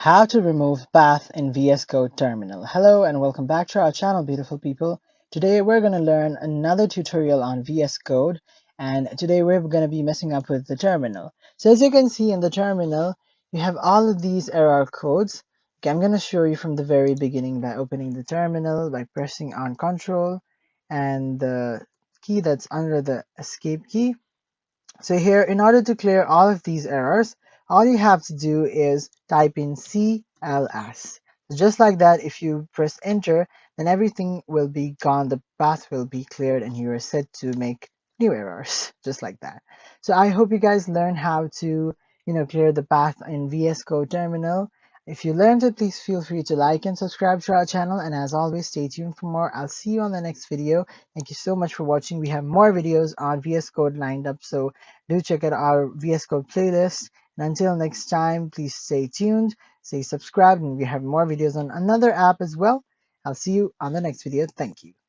How to remove path in VS Code terminal. Hello and welcome back to our channel, beautiful people. Today we're going to learn another tutorial on VS Code, and today we're going to be messing up with the terminal. So as you can see in the terminal, you have all of these error codes. Okay, I'm going to show you from the very beginning by opening the terminal by pressing on Ctrl and the key that's under the escape key. So here, in order to clear all of these errors, all you have to do is type in CLS. Just like that, if you press enter, then everything will be gone, the path will be cleared, and you are set to make new errors, just like that. So I hope you guys learn how to, clear the path in VS Code terminal. If you learned it, please feel free to like and subscribe to our channel. And as always, stay tuned for more. I'll see you on the next video. Thank you so much for watching. We have more videos on VS Code lined up, so do check out our VS Code playlist. And until next time, please stay tuned, stay subscribed, and we have more videos on another app as well. I'll see you on the next video. Thank you.